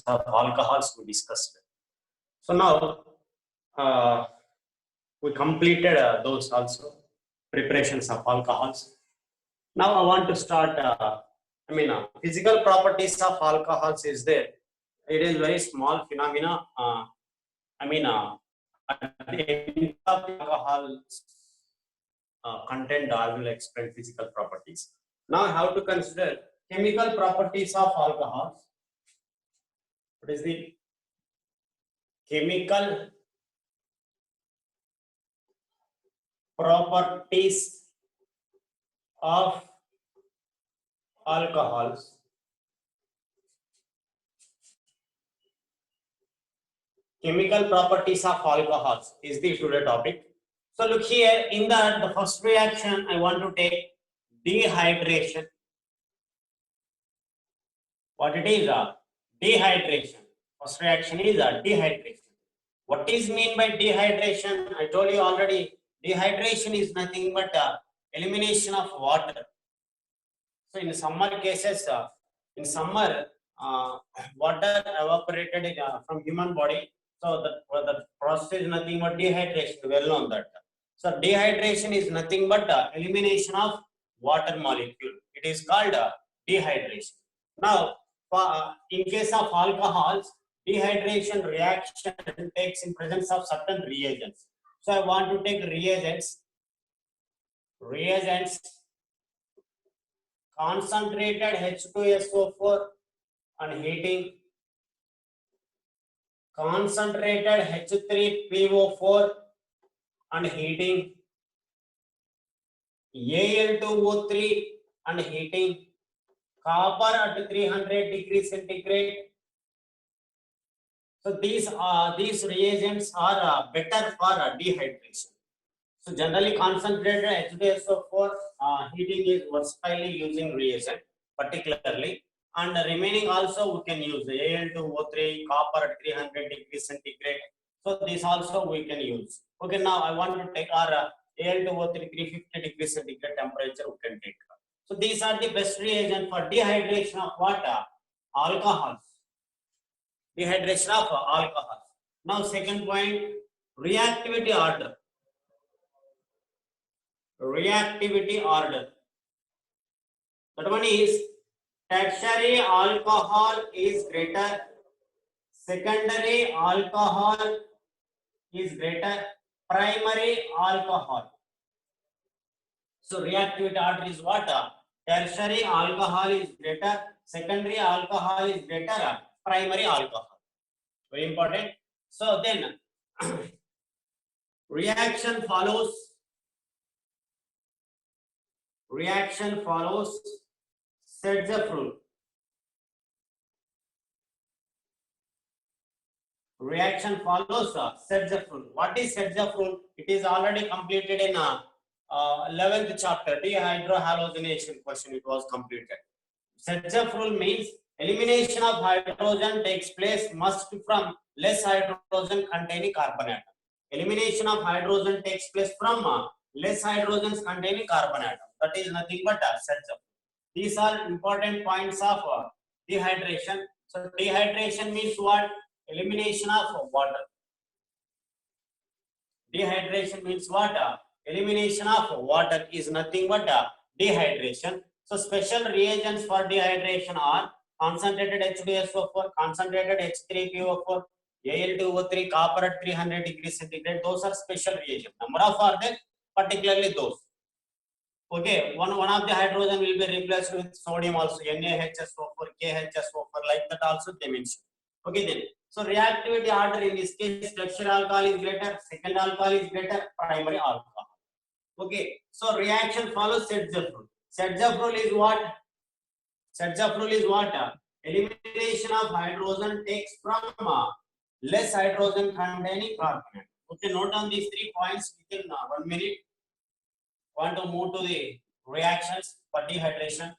of alcohols we discussed. So now we completed those also preparations of alcohols. Now I want to start. Physical properties of alcohols is there. It is very small phenomena. At the end of alcohol content, I will explain physical properties. Now, how to consider chemical properties of alcohols. What is the chemical properties of alcohols? Chemical properties of alcohols is the today topic. So look here, in the first reaction, I want to take dehydration. What it is? Dehydration. First reaction is dehydration. What is mean by dehydration? I told you already. Dehydration is nothing but elimination of water. So in summer cases, in summer, water evaporated from human body. So the process is nothing but dehydration. Well known that. So dehydration is nothing but elimination of water molecule. It is called dehydration. Now, in case of alcohols, dehydration reaction takes in presence of certain reagents. So I want to take reagents, concentrated H2SO4 and heating, concentrated H3PO4 and heating, Al2O3 and heating, copper at 300 degrees centigrade. So these reagents are better for dehydration. So generally concentrated H2SO4 heating is versatilely using reagent particularly, and the remaining also we can use Al2O3, copper at 300 degrees centigrade. So this also we can use. Okay, now I want to take our Al2O3 350 degrees centigrade temperature we can take. So these are the best reagent for dehydration of water, alcohols. Dehydration of alcohol. Now second point, reactivity order. Reactivity order. That one is tertiary alcohol is greater, secondary alcohol is greater, primary alcohol. So reactivity order is what? Tertiary alcohol is greater, secondary alcohol is greater, primary alcohol. Very important. So then reaction follows Sedgwick rule. Reaction follows Sedgwick rule. What is Sedgwick rule? It is already completed in 11th chapter, dehydrohalogenation question. It was completed. Sedgwick rule means elimination of hydrogen takes place must from less hydrogen containing carbon atom. Elimination of hydrogen takes place from less hydrogens containing carbon atom. That is nothing but Sedgwick. These are important points of dehydration. So dehydration means what? Elimination of water. Dehydration means what? Elimination of water is nothing but dehydration. So special reagents for dehydration are concentrated H2SO4, concentrated H3PO4, Al2O3, copper at 300 degrees centigrade. Those are special reagents. Number of are there, particularly those. Okay, one of the hydrogen will be replaced with sodium also, NaHSO4, KHSO4, like that also they mention. Okay then. So reactivity order in this case, tertiary alcohol is greater, second alcohol is greater, primary alcohol. Okay, so reaction follows Sedgwick rule. Sedgwick rule is what? Sedgwick rule is what? Elimination of hydrogen takes from less hydrogen containing carbon. Okay, note down these 3 points within 1 minute. Want to move to the reactions for dehydration.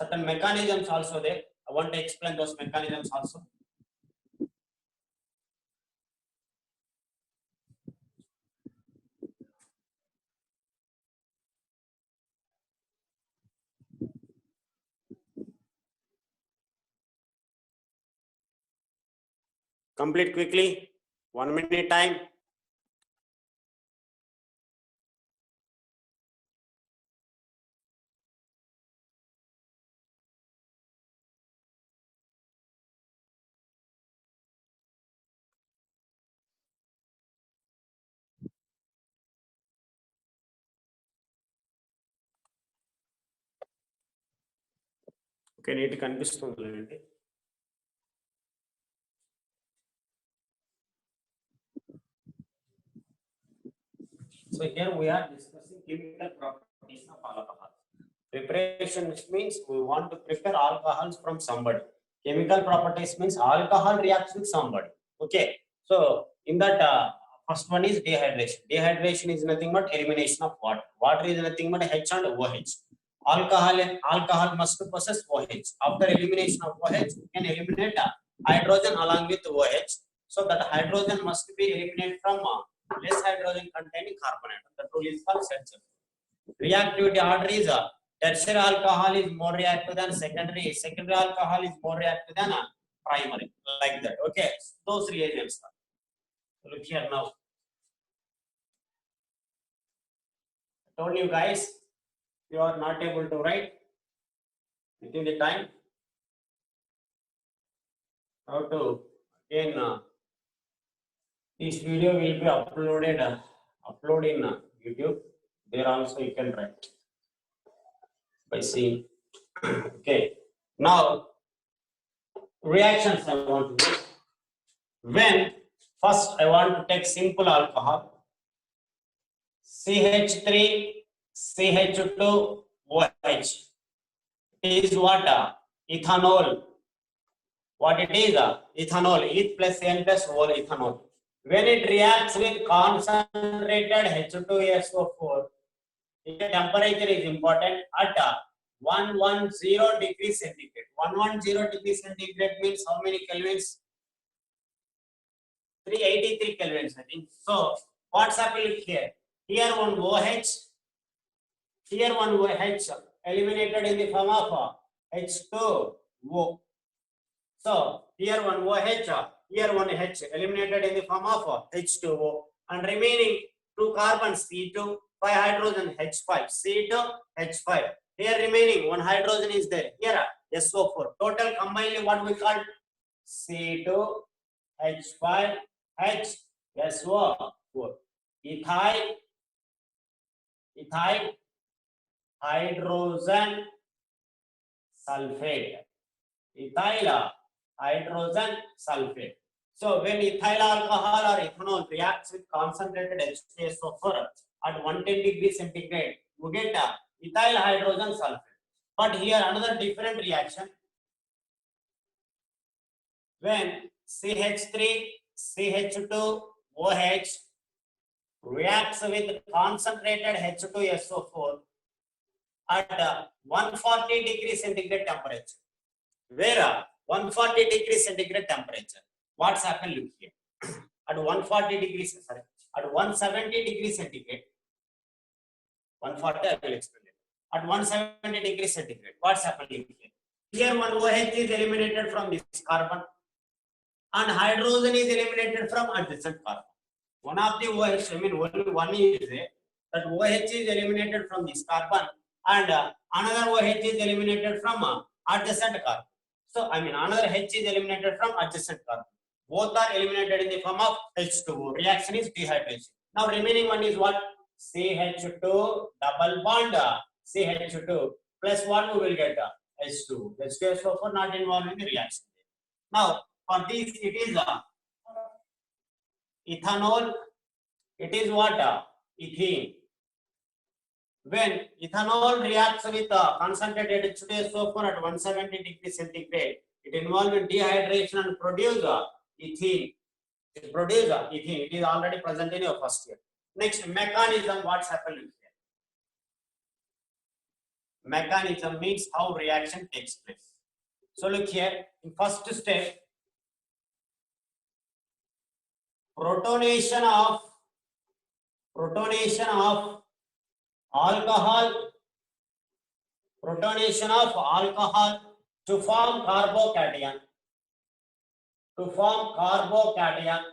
Certain mechanisms also there. I want to explain those mechanisms also. complete quickly. 1 minute time. Okay, need to కనిపిస్తుంది. So here we are discussing chemical properties of alcohol. Preparation means we want to prepare alcohols from somebody. Chemical properties means alcohol reacts with somebody. Okay, so in that first one is dehydration. Dehydration is nothing but elimination of water. Water is nothing but H and OH. Alcohol must possess OH. After elimination of OH, we can eliminate hydrogen along with OH. So that hydrogen must be eliminated from less hydrogen containing carbon atom. The rule is called Seltzer. Reactivity order is tertiary alcohol is more reactive than secondary. Secondary alcohol is more reactive than primary. Like that. Okay. Those reagents. Look here now. I told you guys, you are not able to write within the time. How to again this video will be uploaded in YouTube. There also you can write by seeing. Okay. Now reactions I want to do. When first I want to take simple alcohol, CH3 CH2 OH is what? Ethanol. What it is? Ethanol. Eth plus N plus whole ethanol. When it reacts with concentrated H2SO4, the temperature is important at 110 degrees centigrade. 110 degrees centigrade means how many kelvins? 383 kelvins, I think. So what's happening here? Here one OH, here one OH eliminated in the form of H2O. So here one OH, here one H eliminated in the form of H2O, and remaining 2 carbons C2, 5 hydrogen H5, C2 H5. Here remaining 1 hydrogen is there. Here SO4. Total combined what we call C2 H5 H SO4. Ethyl hydrogen sulfate. Ethyl hydrogen sulfate. So when ethyl alcohol or ethanol reacts with concentrated H2SO4 at 110 degrees centigrade, you get ethyl hydrogen sulfate. But here another different reaction. When CH3 CH2 OH reacts with concentrated H2SO4 at 140 degrees centigrade temperature. Where 140 degrees centigrade temperature. What's happened? Look here. At 140 degrees, sorry, at 170 degrees centigrade. 140, I will explain it. At 170 degrees centigrade, what's happening here? Here one OH is eliminated from this carbon, and hydrogen is eliminated from adjacent carbon. One of the OH, I mean only one is there, that OH is eliminated from this carbon, and another OH is eliminated from adjacent carbon. So I mean another H is eliminated from adjacent carbon. Both are eliminated in the form of H2O. Reaction is dehydration. Now remaining one is what? CH2 double bond CH2 plus what we will get? H2. H2SO4 not involved in the reaction. Now for this it is ethanol. It is what? Ethene. When ethanol reacts with concentrated H2SO4 at 170 degrees centigrade, it involves in dehydration and produce ethene. It produces ethene. It is already present in your first year. Next, mechanism. What's happening here? Mechanism means how reaction takes place. So look here. In first step, protonation of alcohol to form carbocation. to form carbocation.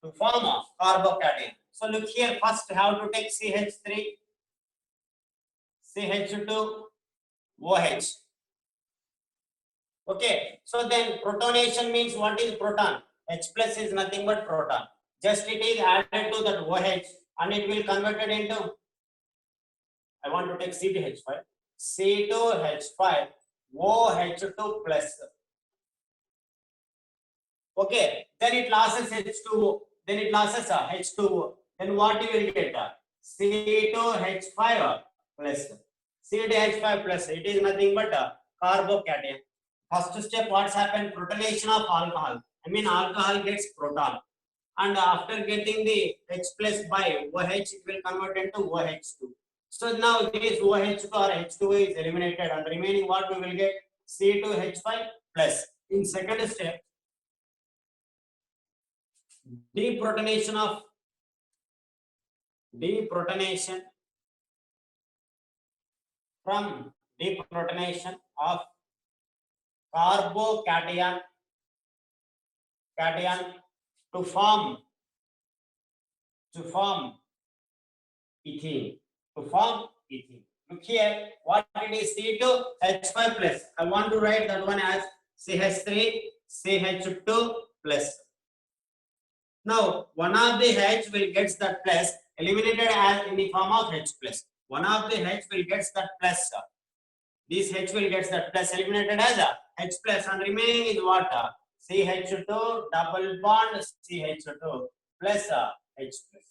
To form a carbocation. So look here, first how to take CH3, CH2, OH. Okay, so then protonation means what is proton? H plus is nothing but proton. Just it is added to that OH and it will convert it into, I want to take C2H5, C2H5, OH2 plus. Okay, then it loses H2O, then it loses H2O. Then what you will get? C2H5 plus. C2H5 plus. It is nothing but carbocation. First step, what's happened? Protonation of alcohol. I mean, alcohol gets proton. And after getting the H plus by OH, it will convert into OH2. So now this OH2 or H2O is eliminated, and remaining what we will get? C2H5 plus. In second step, deprotonation from deprotonation of carbocation to form ethene. Look here, what it is? C2H5 plus. I want to write that one as CH3 CH2 plus. Now, one of the H will get that plus eliminated as in the form of H plus. One of the H will get that plus. This H will get that plus eliminated as a H plus, and remaining is what? CH2 double bond CH2 plus H plus.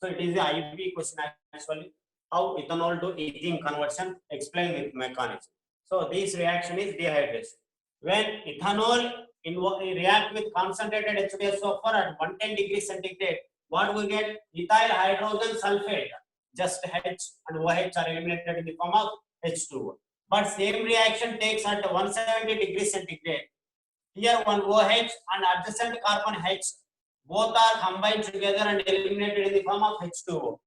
So it is the IB question actually. How ethanol to ethene conversion, explain with mechanism. So this reaction is dehydration. When ethanol react with concentrated H2SO4 at 110 degrees centigrade, what we get? Ethyl hydrogen sulfate. Just H and OH are eliminated in the form of H2O. But same reaction takes at 170 degrees centigrade. Here one OH and adjacent carbon H, both are combined together and eliminated in the form of H2O.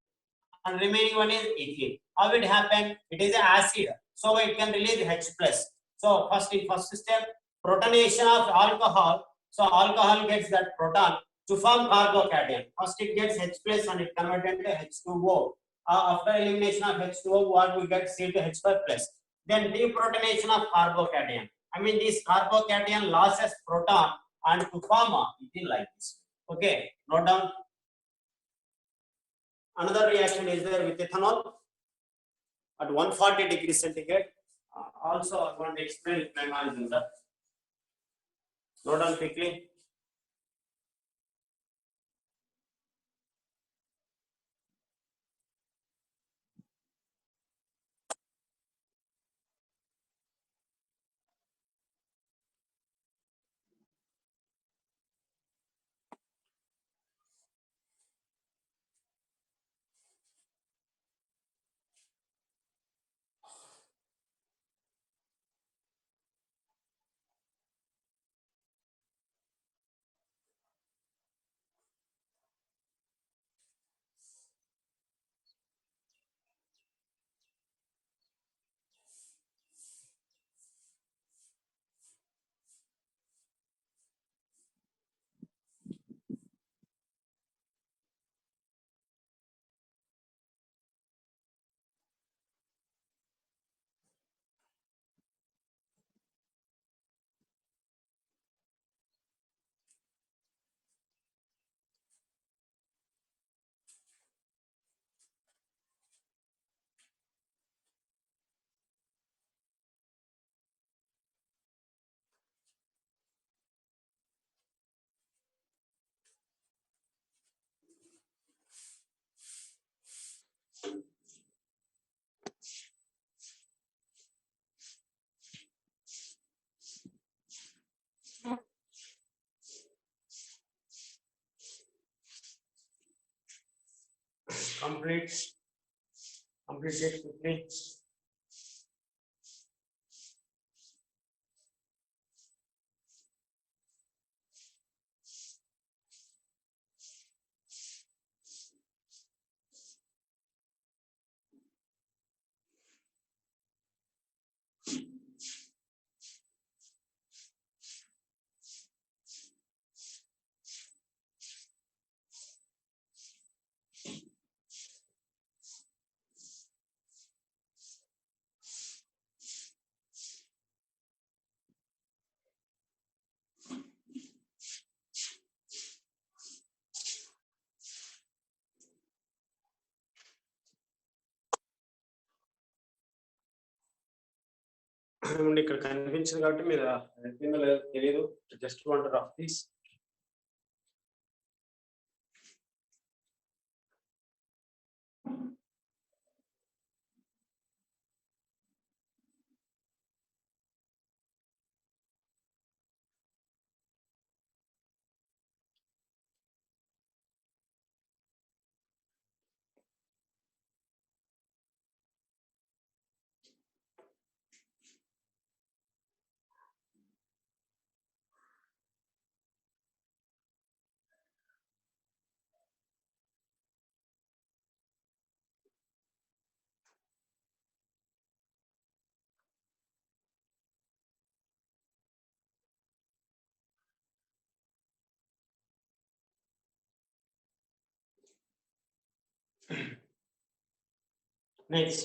And remaining one is ethene. How it happen? It is an acid, so it can release H plus. So first step, protonation of alcohol. So alcohol gets that proton to form carbocation. First it gets H plus and it converted into H2O. After elimination of H2O, what we get? C2H5 plus. Then deprotonation of carbocation. I mean, this carbocation loses proton and to form ethene like this. Okay, note down. Another reaction is there with ethanol at 140 degrees centigrade. Also, I want to explain mechanism. Note down quickly. Complete it quickly. ఏమండి ఇక్కడ కనిపించింది కాబట్టి మీరు అయిపోయిందో లేదో తెలియదు. Just want to rough this. Next,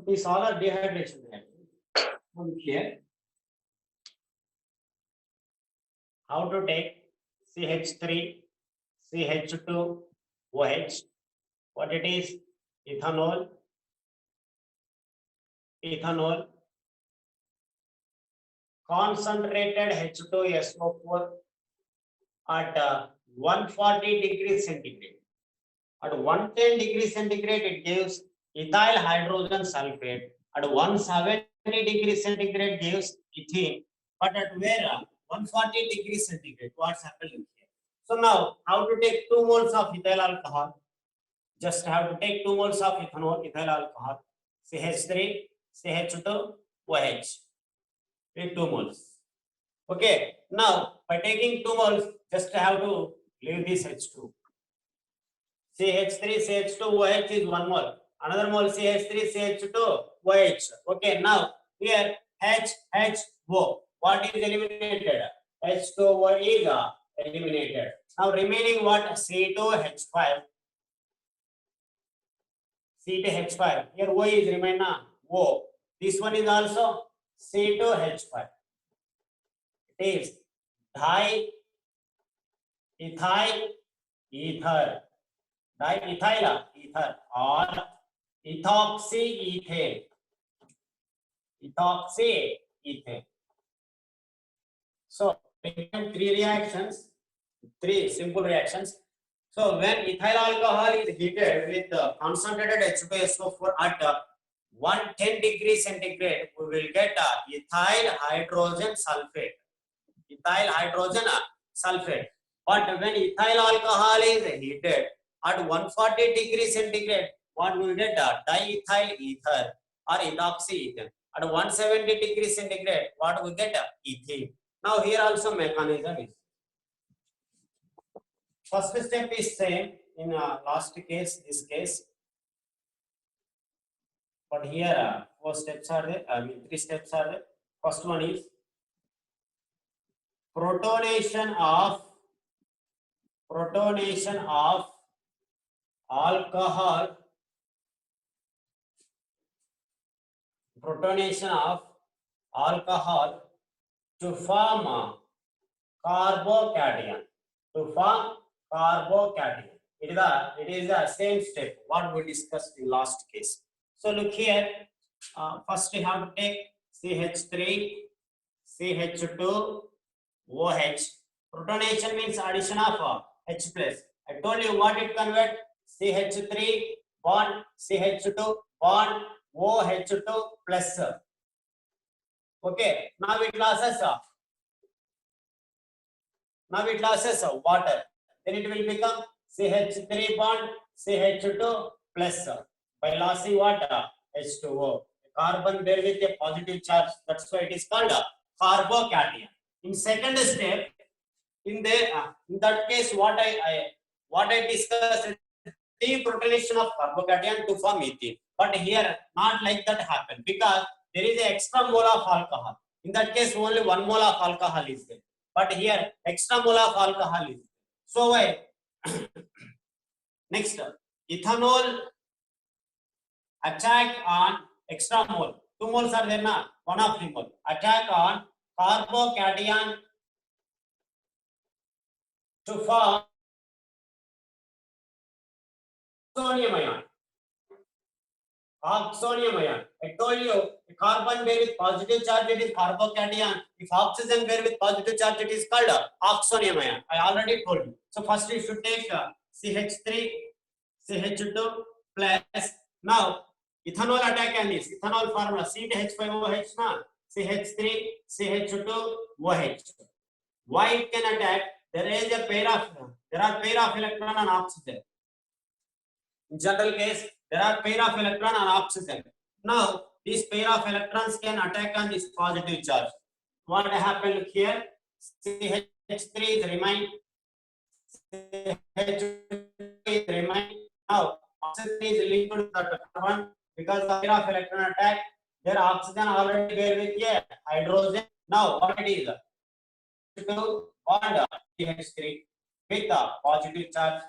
these all are dehydration reactions. Here, how to take CH3, CH2, OH. What it is? Ethanol, ethanol, concentrated H2SO4 at 140 degrees centigrade. At 110 degrees centigrade, it gives ethyl hydrogen sulfate. At 170 degrees centigrade gives ethene. But at where? 140 degrees centigrade. What's happening here? So now, how to take 2 moles of ethyl alcohol? Just have to take 2 moles of ethanol, ethyl alcohol, CH3, CH2, OH. Take 2 moles. Okay. Now, by taking 2 moles, just have to leave this H2. CH3, CH2, OH is 1 mole. Another mole CH3, CH2, OH. Okay, now here HO. What is eliminated? H2O is eliminated. Now remaining what? C2H5. C2H5. Here O is remain O. This one is also C2H5. It is diethyl ether. Diethyl ether or ethoxyethane. Ethoxyethane. So, we have 3 reactions, 3 simple reactions. So, when ethyl alcohol is heated with concentrated H2SO4 at 110 degrees centigrade, we will get ethyl hydrogen sulfate. Ethyl hydrogen sulfate. But when ethyl alcohol is heated at 140 degrees centigrade, what we get? Diethyl ether or ethoxyethane. At 170 degrees centigrade, what we get? Ethene. Now here also mechanism is. First step is same in last case, this case. But here 4 steps are there. 3 steps are there. First one is protonation of alcohol. Protonation of alcohol to form carbocation. To form carbocation. It is the same step what we discussed in last case. So look here. First we have to take CH3, CH2, OH. Protonation means addition of H plus. I told you what it convert. CH3 bond CH2 bond OH2 plus. Okay. Now it losses water. Then it will become CH3 bond CH2 plus. By losing water H2O. Carbon there with a positive charge. That's why it is called carbocation. In second step, in that case, what I discussed, deprotonation of carbocation to form ethene. But here, not like that happen because there is an extra mole of alcohol. In that case, only 1 mole of alcohol is there. But here, extra mole of alcohol is there. So why? Next, ethanol attack on extra mole. 2 moles are there now. 1 of 3 mole. Attack on carbocation to form sodium ion. Oxonium ion. I told you, a carbon pair with positive charge, it is carbocation. If oxygen pair with positive charge, it is called oxonium ion. I already told you. So first we should take CH3, CH2 plus. Now ethanol attack on this. Ethanol formula CH5OH na CH3, CH2, OH. Why it can attack? There are pair of electron on oxygen. In general case, there are pair of electron on oxygen. Now, these pair of electrons can attack on this positive charge. What happened here? CH3 is remain. CH2 is remain. Now, oxygen is linked to the carbon because of pair of electron attack. Their oxygen already there with a hydrogen. Now, what it is? Bond CH3 with a positive charge.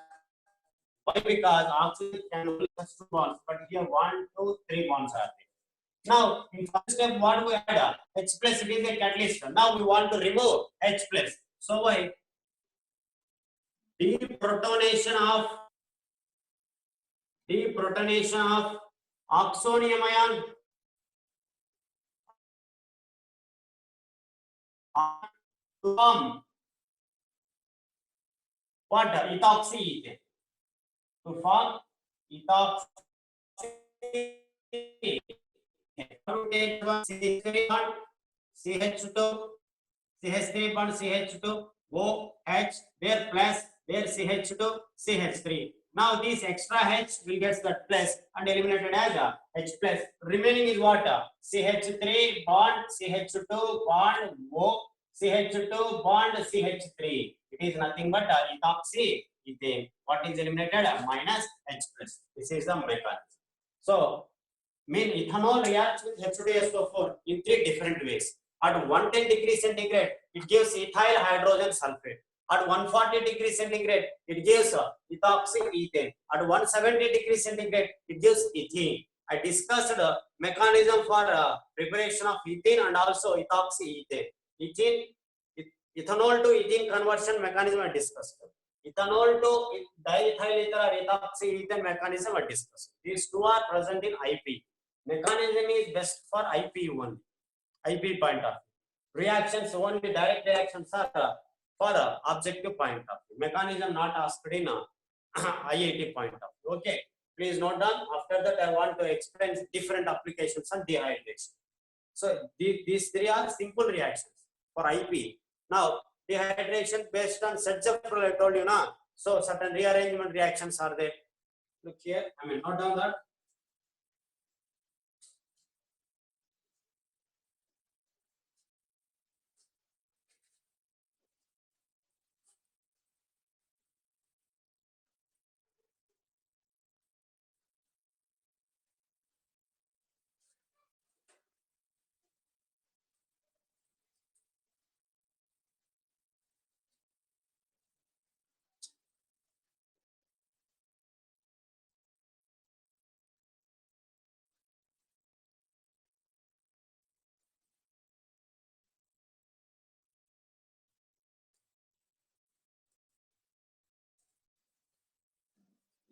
Why? Because oxygen can only touch 2 bonds, but here 1, 2, 3 bonds are there. Now, in first step, what we add? H plus, it is a catalyst. Now we want to remove H plus. So why? Deprotonation of oxonium ion to form what? Ethoxyethane. To form ethoxyethane. CH2, CH3 bond CH2, OH, there plus, there CH2, CH3. Now this extra H will get that plus and eliminated as H plus. Remaining is what? CH3 bond CH2 bond O, CH2 bond CH3. It is nothing but ethoxyethane. What is eliminated? Minus H plus. This is the mechanism. So, mean ethanol reacts with H2SO4 in 3 different ways. At 110 degrees centigrade, it gives ethyl hydrogen sulfate. At 140 degrees centigrade, it gives ethoxyethane. At 170 degrees centigrade, it gives ethene. I discussed the mechanism for preparation of ethene and also ethoxyethane. Ethanol to ethene conversion mechanism I discussed. Ethanol to diethyl ether or ethoxyethane mechanism I discussed. These two are present in IP. Mechanism is best for IP only. IP point of view. Reactions only, direct reactions are for objective point of view. Mechanism not asked in IIT point of view. Okay, please note down. After that, I want to explain different applications on dehydration. So these 3 are simple reactions for IP. Now dehydration based on Sedgeffer, I told you now. So certain rearrangement reactions are there. Look here. I mean, note down that.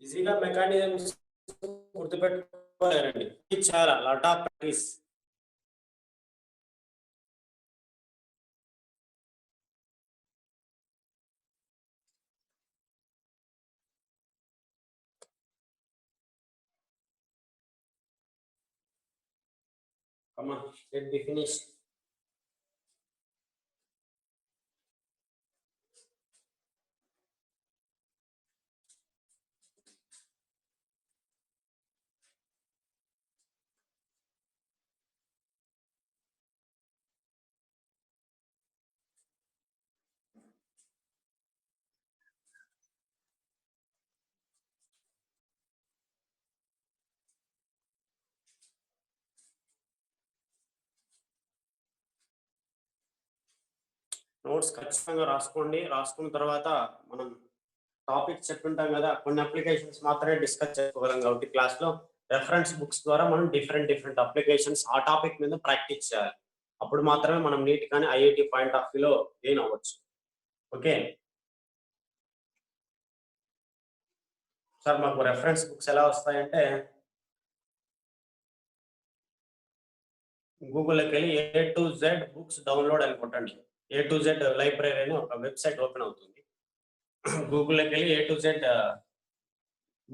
ఈజీగా mechanisms గుర్తుపెట్టుకోలేరండి. చాలా lot of practice. Come on, let me finish. Notes ఖచ్చితంగా రాసుకోండి. రాసుకున్న తర్వాత మనం topic చెప్పుకుంటాం కదా, కొన్ని అప్లికేషన్స్ మాత్రమే డిస్కస్ చేసుకోగలం కాబట్టి క్లాస్ లో రెఫరెన్స్ బుక్స్ ద్వారా మనం డిఫరెంట్ అప్లికేషన్స్ ఆ టాపిక్ మీద ప్రాక్టీస్ చేయాలి. అప్పుడు మాత్రమే మనం నీట్ గానే ఐఐటి పాయింట్ ఆఫ్ వ్యూలో గెయిన్ అవ్వచ్చు. ఓకే సార్, మాకు రెఫరెన్స్ బుక్స్ ఎలా వస్తాయంటే గూగుల్లోకి వెళ్ళి A to Z books download అని కొట్టండి. A to Z లైబ్రరీ అని ఒక వెబ్సైట్ ఓపెన్ అవుతుంది. గూగుల్లోకి వెళ్ళి A to Z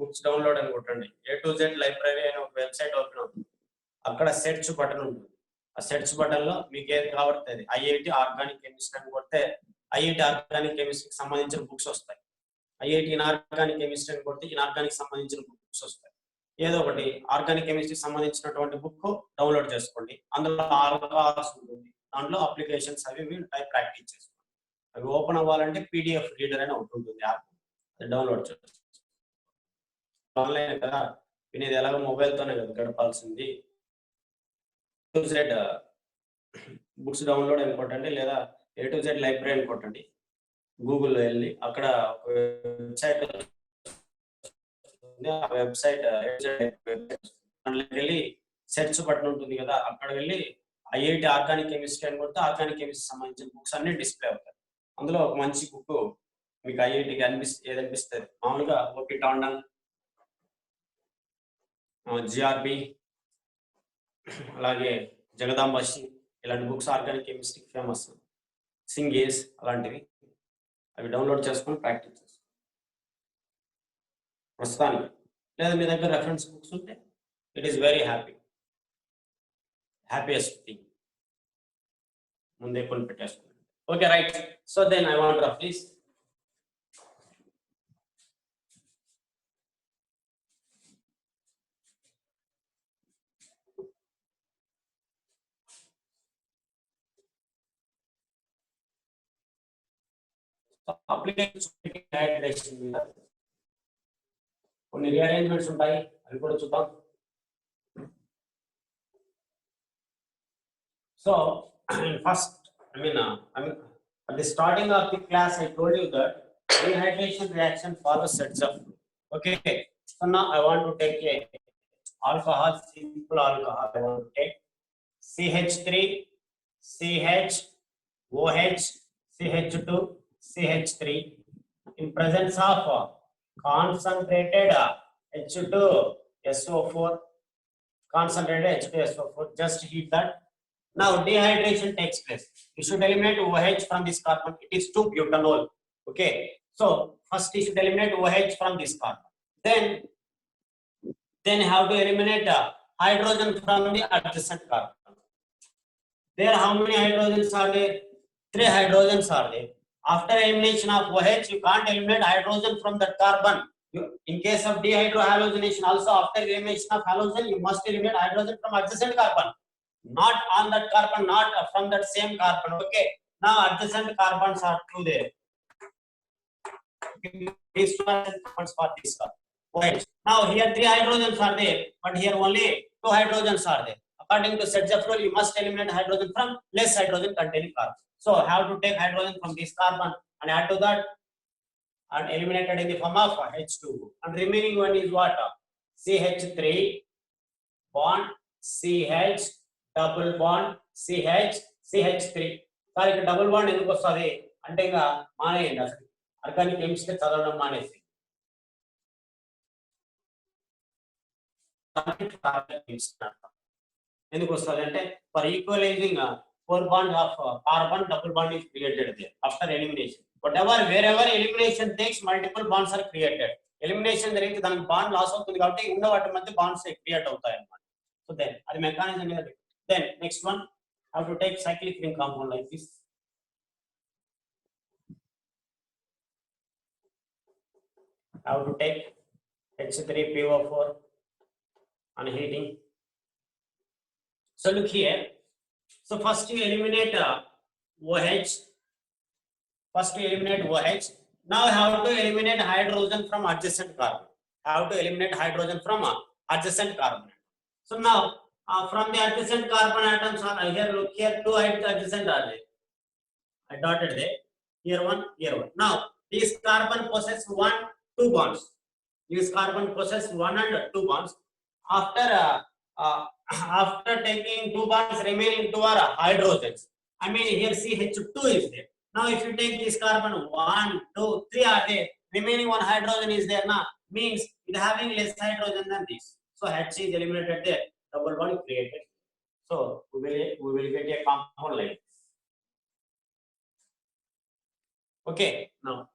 books download అని కొట్టండి. A to Z లైబ్రరీ అని ఒక వెబ్సైట్ ఓపెన్ అవుతుంది. అక్కడ సెర్చ్ బటన్ ఉంటుంది. ఆ సెర్చ్ బటన్ లో మీకు ఏది కావడుతుంది ఐఐటి ఆర్గానిక్ కెమిస్ట్రీ అని కొడితే ఐఐటి ఆర్గానిక్ కెమిస్ట్రీకి సంబంధించిన బుక్స్ వస్తాయి. ఐఐటి ఇన్ఆర్గానిక్ కెమిస్ట్రీ అని కొడితే ఇన్ఆర్గానిక్ సంబంధించిన బుక్స్ వస్తాయి. ఏదో ఒకటి ఆర్గానిక్ కెమిస్ట్రీకి సంబంధించినటువంటి బుక్ డౌన్లోడ్ చేసుకోండి. అందులో ఆల్కహాల్స్ ఉంటుంది. దాంట్లో అప్లికేషన్స్ అవి ఉంటాయి, ప్రాక్టీస్ చేసుకోండి. అవి ఓపెన్ అవ్వాలంటే పీడిఎఫ్ రీడర్ అని ఒకటి ఉంటుంది యాప్, అది డౌన్లోడ్ చేసుకోండి. ఆన్లైన్ కదా వినేది, ఎలాగో మొబైల్తోనే కదా గడపాల్సింది. A to Z books download అని కొట్టండి, లేదా A to Z లైబ్రరీ అని కొట్టండి. గూగుల్లో వెళ్ళి అక్కడ వెబ్సైట్ వెబ్సైట్ దాంట్లోకి వెళ్ళి సెర్చ్ బటన్ ఉంటుంది కదా, అక్కడ వెళ్ళి ఐఐటి ఆర్గానిక్ కెమిస్ట్రీ అని కొడితే ఆర్గానిక్ కెమిస్ట్రీ సంబంధించిన బుక్స్ అన్ని డిస్ప్లే అవుతాయి. అందులో ఒక మంచి బుక్ మీకు ఐఐటికి ఏదనిపిస్తుంది, మామూలుగా ఓపి టాండన్, జిఆర్బి, అలాగే జగదాంబ సింగ్, ఇలాంటి బుక్స్ ఆర్గానిక్ కెమిస్ట్రీ ఫేమస్, సింగేస్ అలాంటివి, అవి డౌన్లోడ్ చేసుకొని ప్రాక్టీస్ చేసుకోండి ప్రస్తుతానికి. లేదా మీ దగ్గర రెఫరెన్స్ బుక్స్ ఉంటే it is very happiest thing, ముందే కొని పెట్టేసుకున్నాను. Okay right. So then I want rough this. Application మీద కొన్ని రీఅరేంజ్మెంట్స్ ఉంటాయి, అవి కూడా చూద్దాం. So first at the starting of the class I told you that dehydration reaction follows sets of rules. Okay, so now I want to take a alcohol, simple alcohol. I want to take CH3 CH OH CH2 CH3 in presence of concentrated H2 SO4, concentrated H2 SO4. Just heat that. Now dehydration takes place. You should eliminate OH from this carbon. It is 2-butanol. Okay. So first you should eliminate OH from this carbon. Then you have to eliminate hydrogen from the adjacent carbon. There how many hydrogens are there? 3 hydrogens are there. After elimination of OH, you can't eliminate hydrogen from that carbon. In case of dehydrohalogenation also, after elimination of halogen, you must eliminate hydrogen from adjacent carbon. Not on that carbon, not from that same carbon. Okay. Now adjacent carbons are 2 there. These 2 carbons for this carbon. OH. Now here 3 hydrogens are there, but here only 2 hydrogens are there. According to Sedgwick rule, you must eliminate hydrogen from less hydrogen containing carbon. So have to take hydrogen from this carbon and add to that and eliminated in the form of H2. And remaining one is what? CH3 bond CH double bond CH CH3. Sir ఇక్కడ double bond ఎందుకు వస్తుంది అంటే ఇంకా మానేయండి, అసలు organic chemistry చదవడం మానేసి ఎందుకు వస్తుంది అంటే for equalising 4 bonds of carbon, double bond is created there after elimination. Wherever elimination takes, multiple bonds are created. Elimination జరిగితే దానికి బాండ్ లాస్ అవుతుంది కాబట్టి ఉన్న వాటి మధ్య బాండ్స్ క్రియేట్ అవుతాయి అన్నమాట. సో దెన్ అది మెకానిజం మీద. Then next one how to take cyclic ring compound like this. How to take H3PO4 on heating. So look here. So first you eliminate OH. First you eliminate OH. Now how to eliminate hydrogen from adjacent carbon. How to eliminate hydrogen from adjacent carbon. So now from the adjacent carbon atoms are here. Look here, 2 adjacent are there. I dotted there. Here one, here one. Now this carbon possess 2 bonds. This carbon possess 1 and 2 bonds. After taking 2 bonds, remaining 2 are hydrogens. I mean here CH2 is there. Now if you take this carbon 1, 2, 3 are there. Remaining 1 hydrogen is there now. Means it having less hydrogen than this. So H is eliminated there. Double bond created. So So we will get a compound like this. Okay, now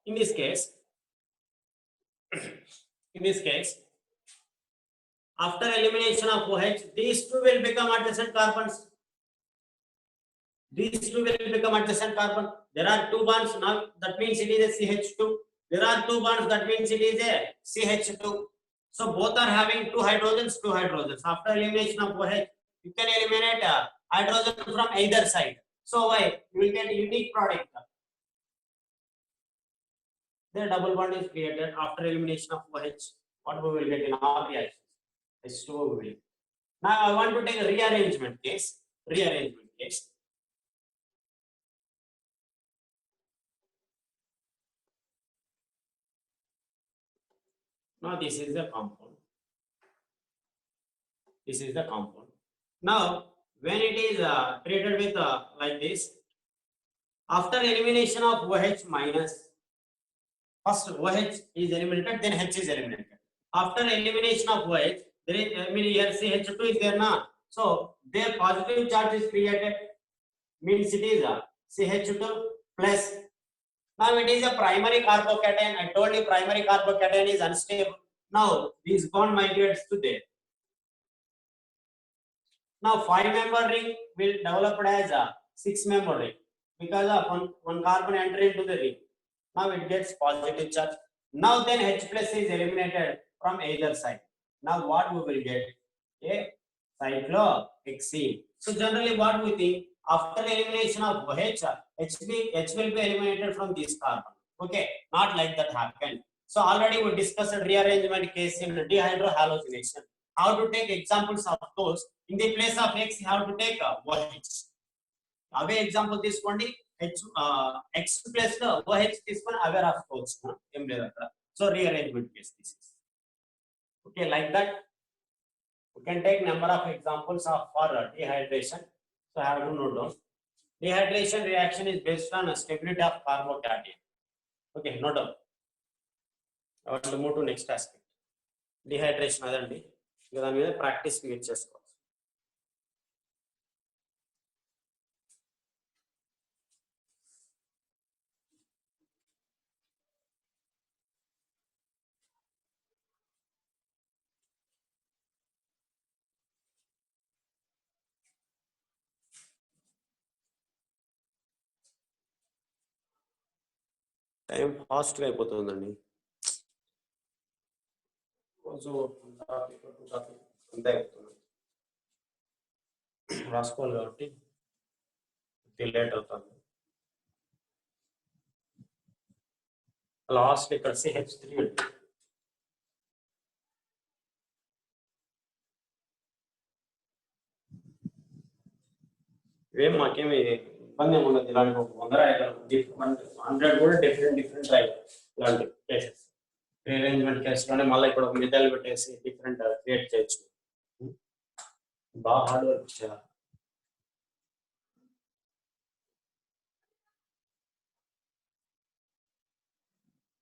in this case, in this case, after elimination of OH, these two will become adjacent carbons. These two will become adjacent carbon. There are two bonds now. That means it is a CH2. There are two bonds. That means it is a CH2. So both are having two hydrogens. Two hydrogens. After elimination of OH, you can eliminate hydrogen from either side. So why? You will get a unique product. The double bond is created after elimination of OH. What we will get in all reactions? H2O will. Now I want to take a rearrangement case. Rearrangement case. Now this is the compound. This is the compound. Now when it is treated with like this, after elimination of OH minus, first OH is eliminated, then H is eliminated. After elimination of OH, there is, I mean here CH2 is there now. So their positive charge is created, means it is CH2 plus. Now it is a primary carbocation. I told you primary carbocation is unstable. Now this bond migrates to there. Now 5-member ring will develop as a 6-member ring because of one carbon enter into the ring. Now it gets positive charge. Now then H plus is eliminated from either side. Now what we will get? A cyclohexene. So generally what we think, after elimination of OH, H will be eliminated from this carbon. Okay, not like that happened. So already we discussed rearrangement case in dehydrohalogenation. How to take examples of those. In the place of X, you have to take OH. Away example తీసుకోండి. X plus లో OH తీసుకొని అవే రాసుకోవచ్చు, ఏం లేదు అక్కడ. So rearrangement case this is okay. Like that we can take number of examples of for dehydration. So I have to note down. Dehydration reaction is based on stability of carbocation. Okay, note down. I want to move to next aspect. Dehydration అదండి, దాని మీద practice మీరు చేసుకోవాలి. Time ఫాస్ట్గా అయిపోతుందండి. అంతే అయిపోతుంది, రాసుకోవాలి కాబట్టి లేట్ అవుతుంది. లాస్ట్ ఇక్కడ CH3 ఉంది. ఇవేం మాకేమి ఇబ్బంది ఏమి ఉండదు. ఇలాంటి ఒక 100 కూడా డిఫరెంట్ ఇలాంటి కేసెస్. రీఅరేంజ్మెంట్ కేసులోనే మళ్ళీ ఇప్పుడు ఒక మిథైల్ పెట్టేసి డిఫరెంట్ క్రియేట్ చేయొచ్చు. బాగా హార్డ్ వర్క్ చేయాలి.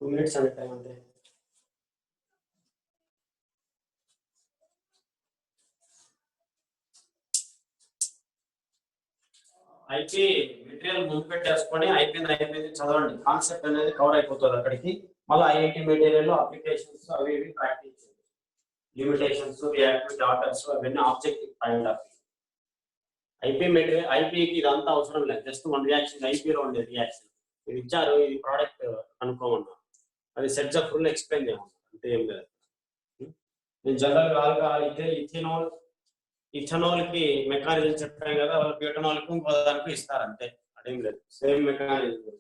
టూ మినిట్స్ అనే టైం అంటే ఐపీ మెటీరియల్ ముందు పెట్టేసుకొని అయిపోయింది చదవండి. కాన్సెప్ట్ అనేది కవర్ అయిపోతుంది అక్కడికి. మళ్ళీ ఐఐటి మెటీరియల్ అప్లికేషన్స్ అవి ఇవి ప్రాక్టీస్, లిమిటేషన్స్, రియాక్టివిటీ ఆర్డర్స్ అవన్నీ objective point of view. IP material, ఐపీకి ఇదంతా అవసరం లేదు. జస్ట్ వన్ రియాక్షన్, ఐపీలో ఉండే రియాక్షన్ ఇది ఇచ్చారు, ఇది ప్రోడక్ట్ అనుకోమన్నా, అది సెట్స్ ఆఫ్ ఫుల్ ఎక్స్ప్లెయిన్ చేయమన్నా, అంతే ఏం లేదు. నేను జనరల్ ఆల్కహాల్ అయితే ఇథనాల్ కి మెకానిజం చెప్పాను కదా, వాళ్ళు బ్యూటనాల్ కు ఇంకో దానికి ఇస్తారు, అంతే, అదేం లేదు, same mechanism.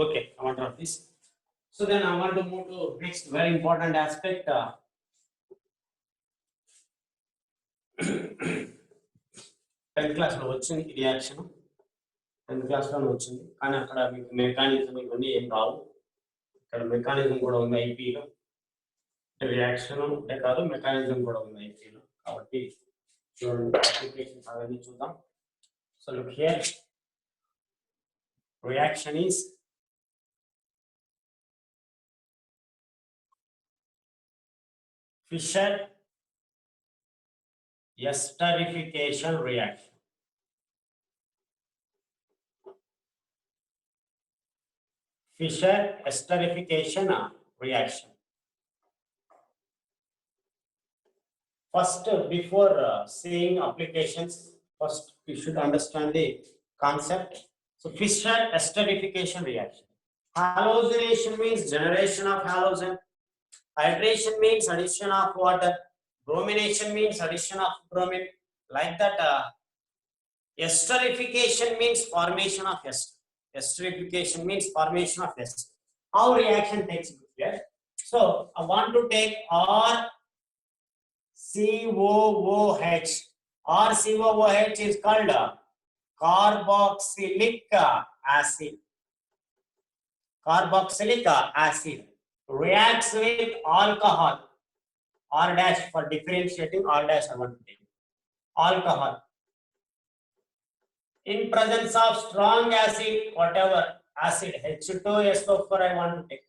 Okay, I want to drop this. So then I want to move to next very important aspect. 10th class లో వచ్చింది రియాక్షన్ 10th క్లాస్ లో వచ్చింది కానీ అక్కడ మీకు మెకానిజం ఇవన్నీ ఏం రావు ఇక్కడ మెకానిజం కూడా ఉంది ఐపీలో రియాక్షన్ అంటే కాదు మెకానిజం కూడా ఉంది ఐపీలో కాబట్టి చూడండి అప్లికేషన్స్ అవన్నీ చూద్దాం so look here reaction is Fischer esterification reaction. Fischer esterification reaction. First, before seeing applications, first you should understand the concept. So, Fischer esterification reaction. Halogenation means generation of halogen. Hydration means addition of water. Bromination means addition of bromine. Like that, esterification means formation of ester. Esterification means formation of ester. How reaction takes place? So, I want to take RCOOH. RCOOH is called carboxylic acid. Carboxylic acid reacts with alcohol. R dash for differentiating, R dash I want to take. Alcohol. In presence of strong acid, whatever acid, H2SO4 I want to take.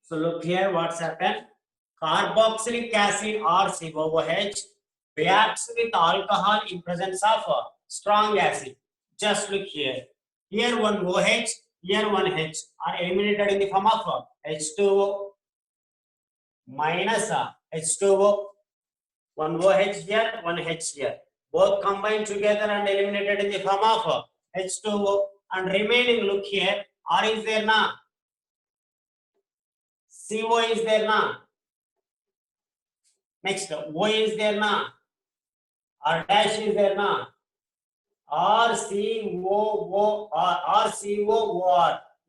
So look here what's happened. Carboxylic acid or COOH reacts with alcohol in presence of strong acid. Just look here. Here one OH, here one H are eliminated in the form of H2O minus H2O. One OH here, one H here. Both combined together and eliminated in the form of H2O. And remaining, look here, R is there now. CO is there now. Next, O is there now. R dash is there now. RCOOR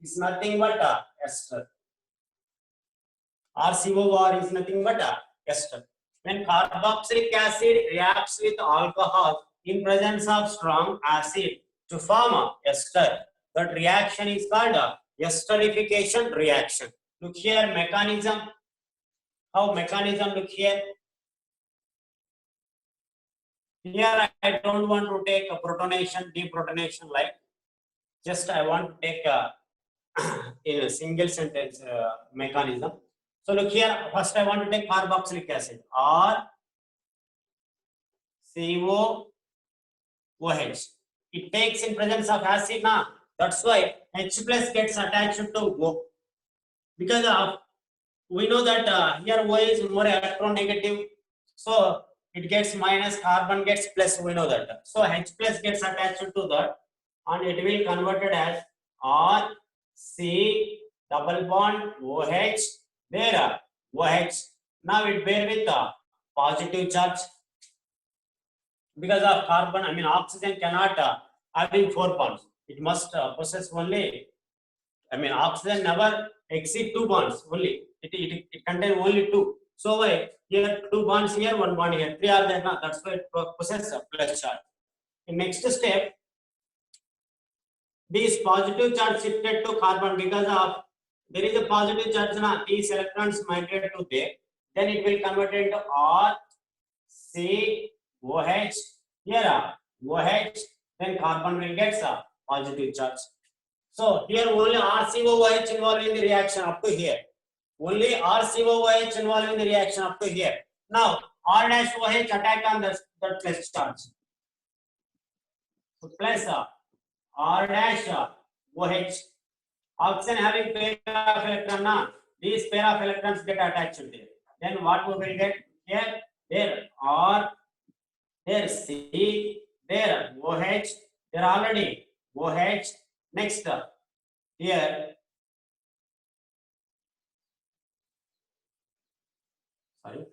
is nothing but ester. RCOOR is nothing but ester. When carboxylic acid reacts with alcohol in presence of strong acid to form ester, that reaction is called esterification reaction. Look here, mechanism. How mechanism look here? Here I don't want to take a protonation, deprotonation like. Just I want to take in a single sentence mechanism. So look here, first I want to take carboxylic acid or COOH. It takes in presence of acid now. That's why H plus gets attached to O. Because of we know that here O is more electronegative. So it gets minus, carbon gets plus, we know that. So H plus gets attached to that and it will converted as R C double bond OH. There OH. Now it bear with a positive charge. Because of carbon, I mean oxygen cannot having 4 bonds. It must possess only, I mean oxygen never exceed 2 bonds only. It contain only 2. So why here 2 bonds here, 1 bond here, 3 are there now. That's why it possesses a plus charge. In next step, this positive charge shifted to carbon because of there is a positive charge now. These electrons migrate to there. Then it will convert into R C OH. Here OH. Then carbon will get a positive charge. So here only RCOOH involved in the reaction up to here. Only RCOOH involved in the reaction up to here. Now R dash OH attack on that plus charge. So plus R dash OH. Oxygen having pair of electron now. These pair of electrons get attached to there. Then what we will get here? There R, there C, there OH. There already OH. Next here. Sorry,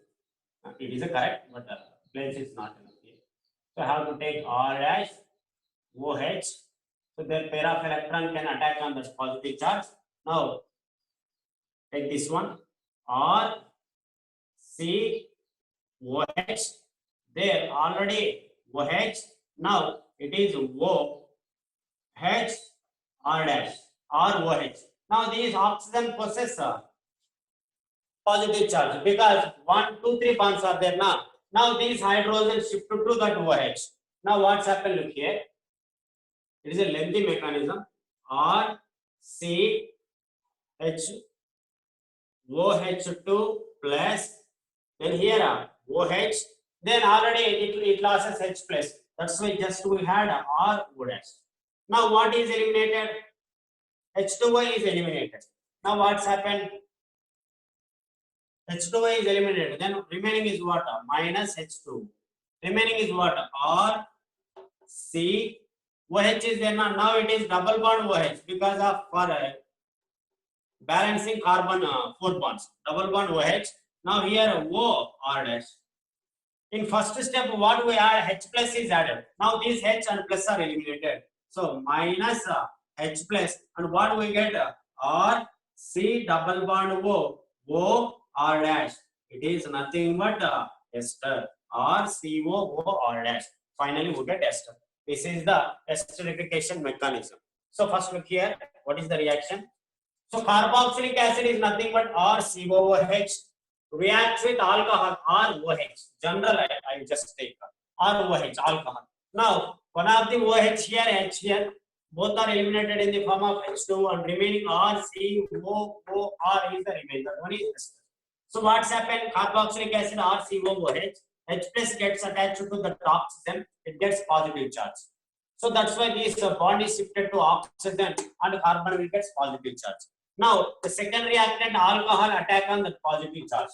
it is a correct, but place is not enough here. So I have to take R dash OH So their pair of electron can attack on the positive charge. Now take this one, R C OH. There already OH. Now it is O H R dash or OH. Now these oxygen possess a positive charge because 1, 2, 3 bonds are there now. Now these hydrogens shift to that OH. Now what's happened? Look here. It is a lengthy mechanism. R C H OH2 plus, then here OH, then already it loses H plus. That's why just we had R O dash. Now what is eliminated? H2O is eliminated. Now what's happened? H2O is eliminated. Then remaining is what? Minus H2. Remaining is what? R C OH is there now. Now it is double bond OH because of for balancing carbon 4 bonds. Double bond OH. Now here O R dash. In first step, what we add, H plus is added. Now these H and plus are eliminated. So minus H plus, and what we get? R C double bond O R dash. It is nothing but ester. R C O R dash. Finally, we get ester. This is the esterification mechanism. So first look here. What is the reaction? So carboxylic acid is nothing but RCOOH reacts with alcohol ROH. General I just take ROH alcohol. Now one of the OH here, H here, both are eliminated in the form of H2 and remaining RCOOR is the remainder. One is ester. So what's happened? Carboxylic acid RCOOH, H plus gets attached to the oxygen, it gets positive charge. So that's why this bond is shifted to oxygen and carbon will get positive charge. Now the second reactant alcohol attack on the positive charge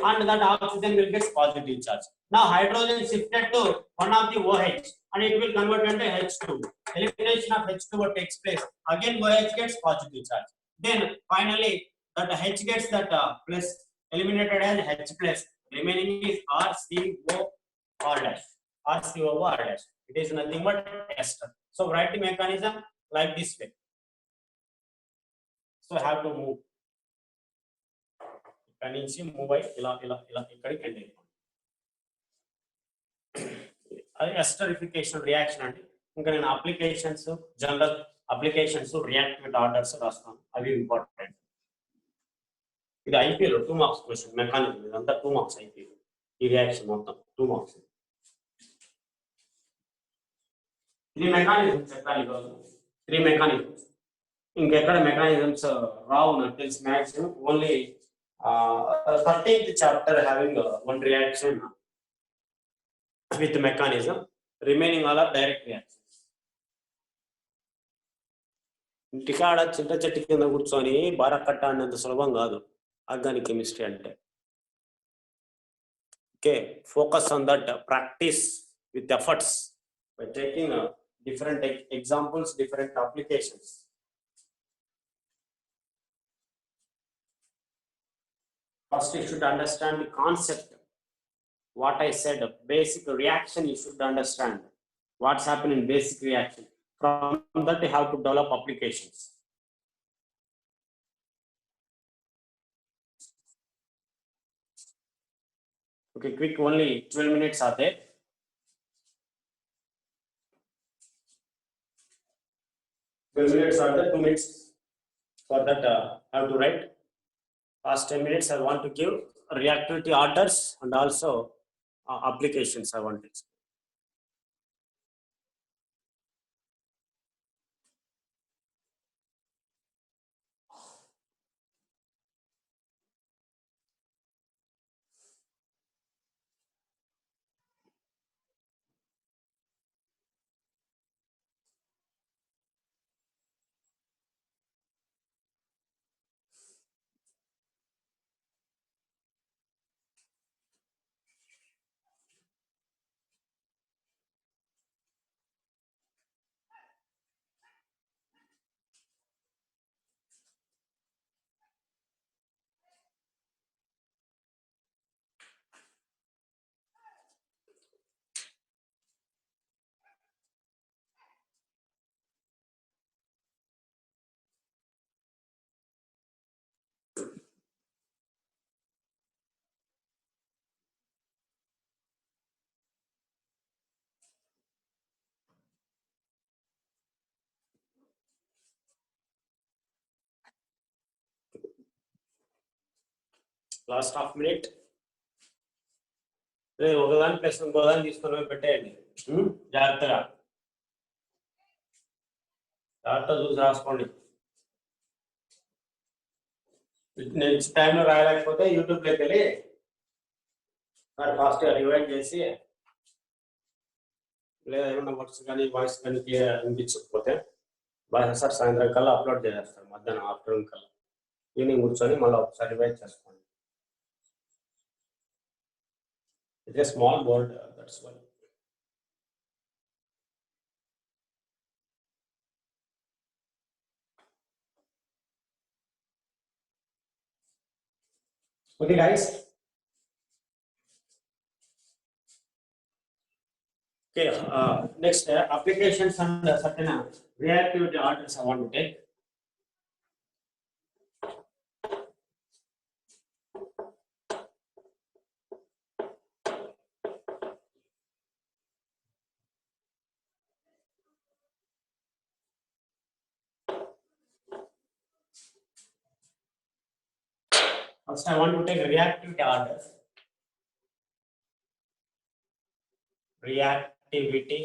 and that oxygen will get positive charge. Now hydrogen shifted to one of the OH and it will convert into H2. Elimination of H2 takes place. Again OH gets positive charge. Then finally that H gets that plus eliminated as H plus. Remaining is RCOR dash. RCOR dash. It is nothing but ester. So write the mechanism like this way. So I have to move. ఇక్కడ నుంచి move అయ్యి ఇలా ఇక్కడికి end అయిపోయింది. అది esterification reaction అండి. ఇంకా నేను applications, general applications, reactive orders రాస్తాను. అవి ఇంపార్టెంట్. ఇది ఐపీఎల్ 2 మార్క్స్ క్వశ్చన్ మెకానిజం. ఇదంతా 2 మార్క్స్ ఐపీఎల్. ఈ రియాక్షన్ మొత్తం 2 మార్క్స్. ఇది మెకానిజం చెప్పాలి ఈరోజు. 3 మెకానిజమ్స్. ఇంకెక్కడ మెకానిజమ్స్ రావు నాకు తెలిసి maximum. Only 13th chapter having one reaction with mechanism. Remaining all are direct reactions. ఇంటికాడ చింత చెట్టు కింద కూర్చొని బారకట్ట అన్నంత సులభం కాదు ఆర్గానిక్ కెమిస్ట్రీ అంటే. Okay, focus on that, practice with efforts by taking different examples, different applications. First, you should understand the concept. What I said, basic reaction, you should understand what's happening in basic reaction. From that, you have to develop applications. Okay, quick, only 12 minutes are there. Minutes are there, 2 minutes for that I have to write. Past 10 minutes I want to give reactivity orders and also applications I want to explain. Last half minute. ఒకదాని plus ఇంకోదాన్ని తీసుకొని పెట్టేయండి జాగ్రత్తగా చూసి రాసుకోండి. Next టైంలో రాయలేకపోతే యూట్యూబ్లోకి వెళ్ళి మరి ఫాస్ట్గా రివైండ్ చేసి లేదా ఏమన్నా వర్డ్స్ కానీ వాయిస్ కానీ క్లియర్ వినిపించకపోతే బాగా సార్ సాయంత్రం కల్లా అప్లోడ్ చేసేస్తారు. మధ్యాహ్నం ఆఫ్టర్నూన్ కల్లా ఈవినింగ్ కూర్చొని మళ్ళీ ఒకసారి రివైండ్ చేసుకోండి. It's a small board, that's why. Okay, guys. Okay, next applications and certain reactivity orders I want to take. First, I want to take reactivity orders. Reactivity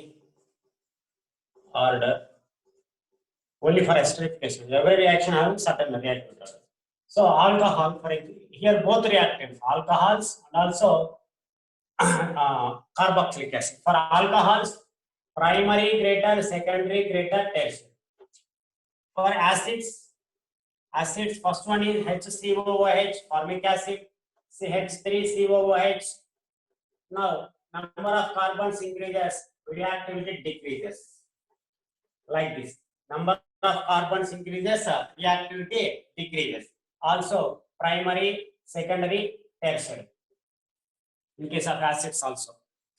order only for esterification. Every reaction having certain reactivity order. So alcohol, for here both reactants, alcohols and also carboxylic acid. For alcohols, primary greater, secondary greater, tertiary. For acids, first one is HCOOH, formic acid, CH3COOH. Now, number of carbons increases, reactivity decreases. Like this. Number of carbons increases, reactivity decreases. Also, primary, secondary, tertiary. In case of acids also.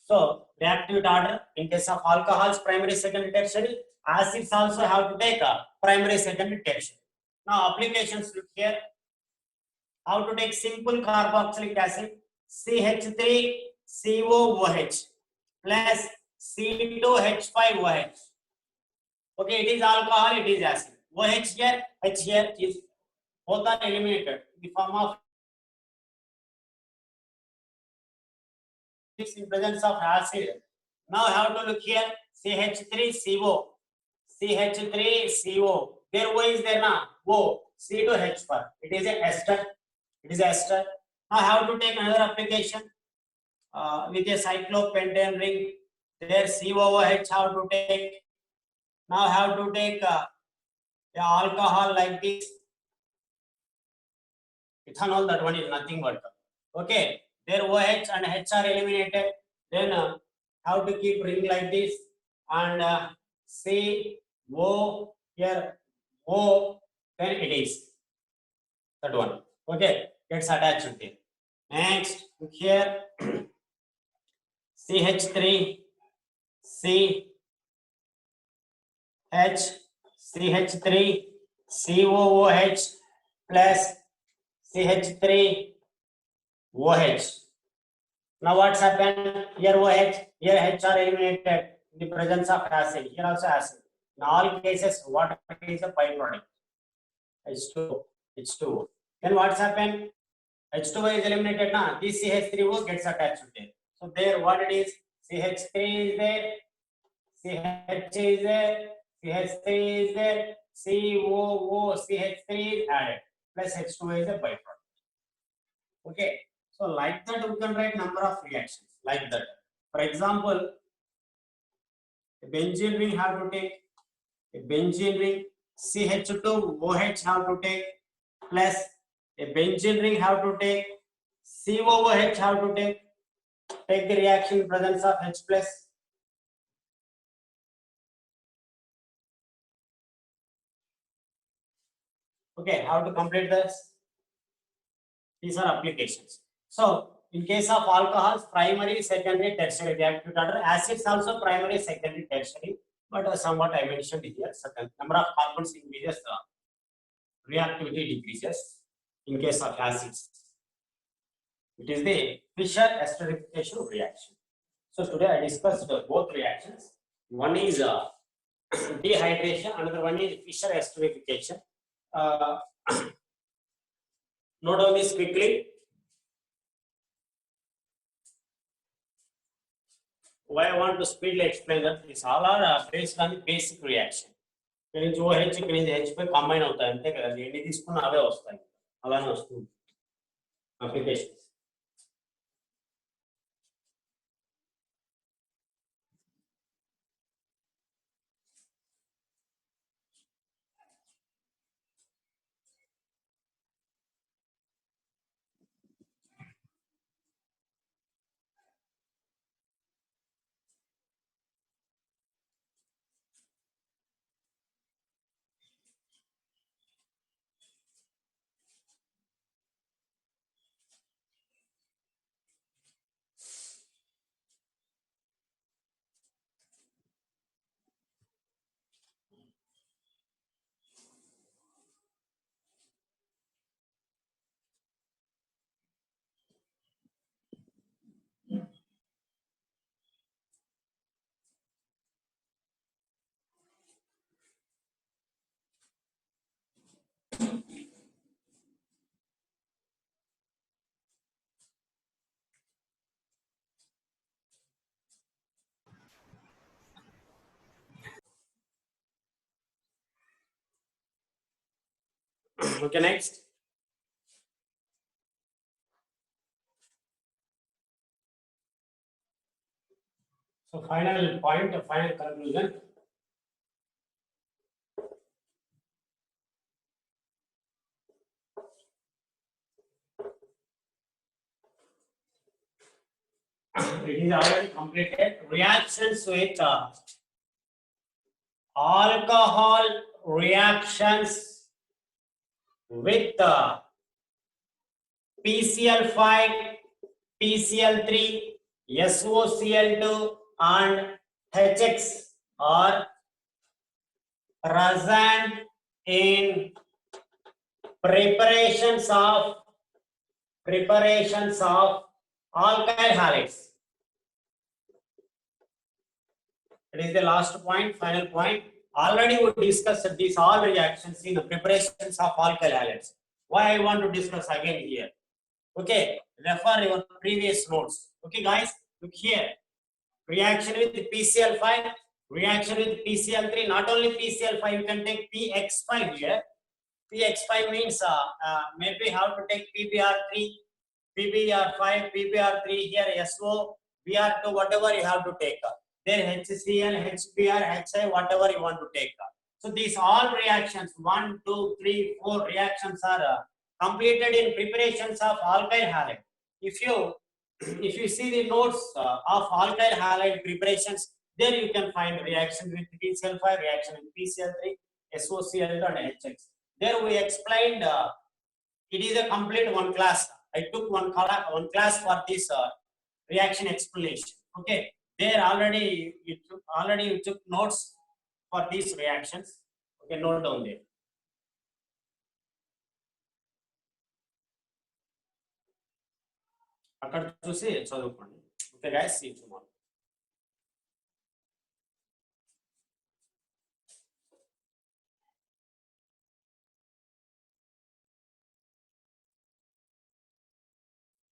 So, reactivity order, in case of alcohols, primary, secondary, tertiary. Acids also have to take a primary, secondary, tertiary. Now, applications look here. How to take simple carboxylic acid, CH3COOH plus C2H5OH. Okay, it is alcohol, it is acid. OH here, H here is both are eliminated in the form of this in presence of acid. Now, I have to look here, CH3CO. CH3CO. There O is there now. O. C2H5. It is a ester. It is ester. Now I have to take another application with a cyclopentane ring. There COOH have to take. Now I have to take the alcohol like this. Ethanol, that one is nothing but. Okay. There OH and H are eliminated. Then have to keep ring like this and C O here O, then it is that one. Okay, gets attached with it. Next here CH3 C H CH3 COOH plus CH3 OH. Now what's happened here? OH here H are eliminated in the presence of acid. Here also acid. In all cases, water is a byproduct. H2. Then what's happened? H2O is eliminated now. This CH3O gets attached to there. So there, what it is? CH3 is there. CH is there. CH3 is there. COO CH3 is added. Plus H2O is a byproduct. Okay. So like that, we can write number of reactions. Like that. For example, a benzene ring have to take. A benzene ring CH2OH have to take plus a benzene ring have to take COOH have to take the reaction in presence of H plus. Okay, how to complete this? These are applications. So in case of alcohols, primary, secondary, tertiary reactivity order. Acids also primary, secondary, tertiary. But somewhat I mentioned here, certain number of carbons increases, reactivity decreases in case of acids. It is the Fischer esterification reaction. So today I discussed both reactions. One is dehydration, another one is Fischer esterification. Note down this quickly. why I want to speedily explain that these all are based on the basic reaction. ఇక్కడ నుంచి OH ఇక్కడ నుంచి H పై combine అవుతాయి అంతే కదా, ఎన్ని తీసుకున్నా అవే వస్తాయి, అలానే వస్తుంది applications. Okay, next. So final point, final conclusion. It is already completed. Reactions with alcohol reactions with PCl5, PCl3, SOCl2 and HX are present in preparations of alkyl halides. It is the last point, final point. Already we discussed these all reactions in the preparations of alkyl halides. Why I want to discuss again here? Okay, refer your previous notes. Okay, guys, look here. Reaction with PCl5, reaction with PCl3. Not only PCl5, you can take PX5 here. PX5 means maybe how to take PBr3, PBr5, PBr3 here, SO, Br2, whatever you have to take. Then HCl, HBr, HI, whatever you want to take. So these all reactions, 1, 2, 3, 4 reactions are completed in preparations of alkyl halide. If you see the notes of alkyl halide preparations, there you can find reaction with PCl5, reaction with PCl3, SOCl2 and HX. There we explained it is a complete one class. I took one class for this reaction explanation. Okay, there already you took notes for these reactions. Okay, note down there. అక్కడ చూసి చదువుకోండి. Okay guys, see you tomorrow.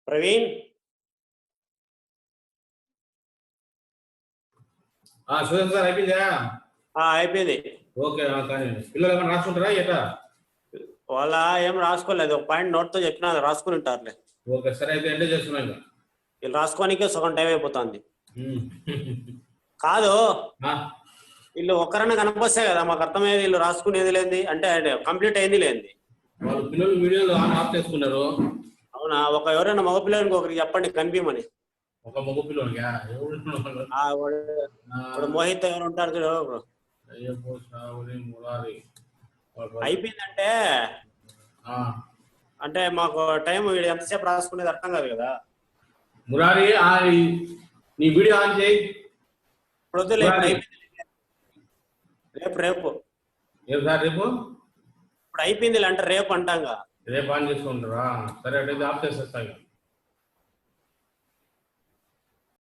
Praveen Suresh sir అయిపోయిందా? అయిపోయింది. Okay, కానీ పిల్లలు ఏమైనా రాసుకుంటారా ఎట్లా? వాళ్ళ ఏం రాసుకోలేదు, ఒక పాయింట్ నోట్ తో చెప్పినా రాసుకుని ఉంటారులే. ఓకే, సరే అయితే ఎంజాయ్ చేస్తున్నా. వీళ్ళు రాసుకోనికే సగం టైం అయిపోతుంది. కాదు, వీళ్ళు ఒక్కరన్నా కనిపిస్తే కదా మాకు అర్థమయ్యేది, వీళ్ళు రాసుకునేది లేని అంటే కంప్లీట్ అయింది లేని. వాళ్ళు పిల్లలు వీడియోలు ఆఫ్ చేసుకున్నారు. అవునా? ఎవరైనా మగ పిల్లలకి ఒకరికి చెప్పండి కనిపించమని. ఒక మగ పిల్లలకి మోహిత్ ఎవరు ఉంటారు చూడు, అయిపోయిందంటే అంటే మాకు టైం ఎంతసేపు రాసుకునేది అర్థం కాదు కదా. మురారి నీ వీడియో ఆన్ చేయి. ఇప్పుడు వద్దులే, రేపు ఇప్పుడు అయిపోయింది అంటే రేపు అంటాంగా. రేపు ఆన్ చేసుకుంటారా? సరే, ఆఫ్ చేసేస్తా.